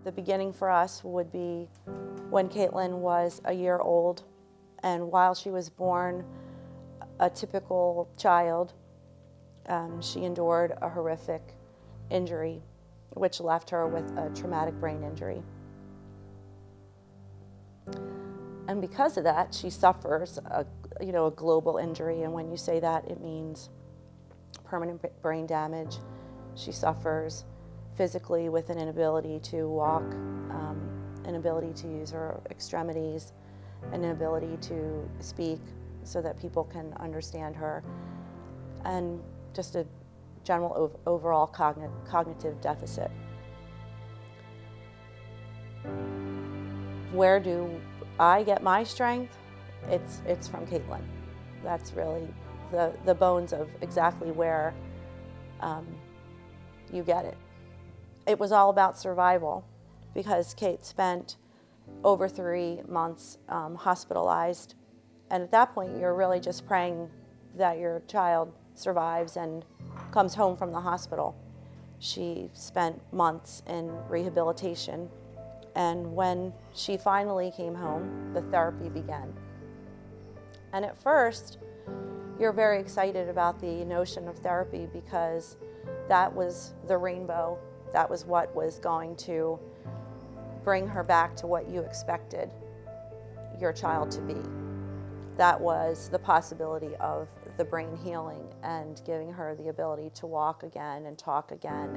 The beginning for us would be when Caitlin was a year old, and while she was born, a typical child, she endured a horrific injury, which left her with a traumatic brain injury. And because of that, she suffers a global injury, and when you say that, it means permanent brain damage. She suffers physically with an inability to walk, inability to use her extremities, an inability to speak so that people can understand her, and just a general overall cognitive deficit. Where do I get my strength? It's from Caitlin. That's really the bones of exactly where you get it. It was all about survival, because Kate spent over 3 months hospitalized, and at that point you're really just praying that your child survives and comes home from the hospital. She spent months in rehabilitation, and when she finally came home, the therapy began. And at first, you're very excited about the notion of therapy, because that was the rainbow. That was what was going to bring her back to what you expected your child to be. That was the possibility of the brain healing and giving her the ability to walk again and talk again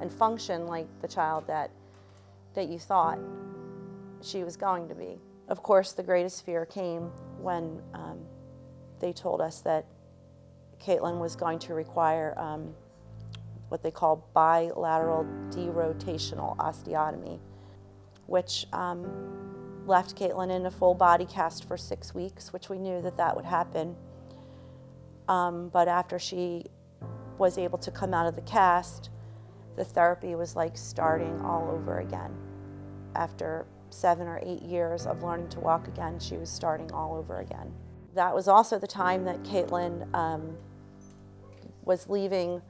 and function like the child that you thought she was going to be. Of course, the greatest fear came when they told us that Caitlin was going to require what they call bilateral derotational osteotomy, which left Caitlin in a full body cast for 6 weeks, which we knew that would happen. But after she was able to come out of the cast, the therapy was like starting all over again. After 7 or 8 years of learning to walk again, she was starting all over again. That was also the time that Caitlin was leaving,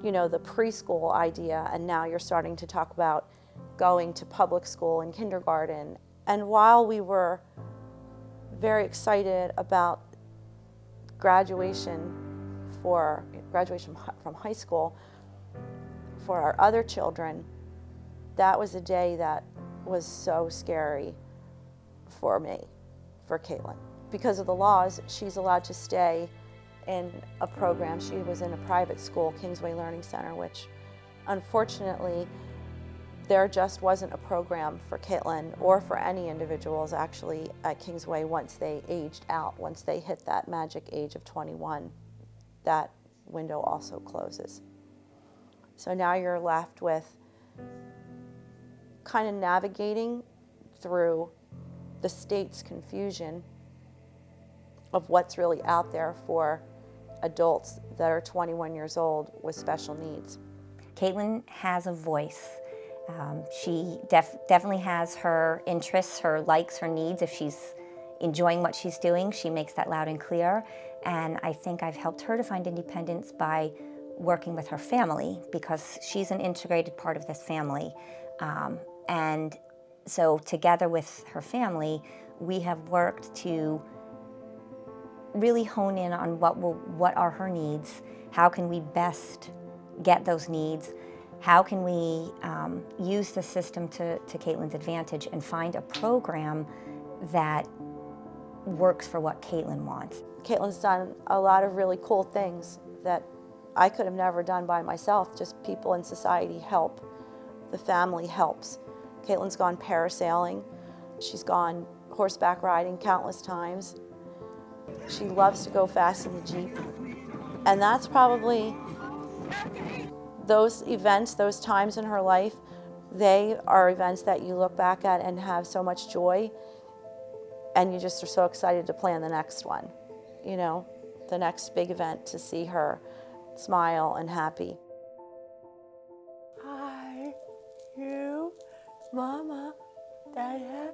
the preschool idea, and now you're starting to talk about going to public school and kindergarten. And while we were very excited about graduation from high school for our other children, that was a day that was so scary for me, for Caitlin. Because of the laws, she's allowed to stay in a program. She was in a private school, Kingsway Learning Center, which unfortunately there just wasn't a program for Caitlin or for any individuals actually at Kingsway once they aged out, once they hit that magic age of 21. That window also closes. So now you're left with kind of navigating through the state's confusion of what's really out there for adults that are 21 years old with special needs. Caitlin has a voice. She definitely has her interests, her likes, her needs. If she's enjoying what she's doing, she makes that loud and clear. And I think I've helped her to find independence by working with her family, because she's an integrated part of this family. And so together with her family, we have worked to really hone in on what are her needs, how can we best get those needs, how can we use the system to Caitlin's advantage and find a program that works for what Caitlin wants. Caitlin's done a lot of really cool things that I could have never done by myself. Just people in society help. The family helps. Caitlin's gone parasailing. She's gone horseback riding countless times. She loves to go fast in the Jeep. And that's probably those events, those times in her life, they are events that you look back at and have so much joy, and you just are so excited to plan the next one, the next big event, to see her smile and happy. Hi, you, Mama, Dad.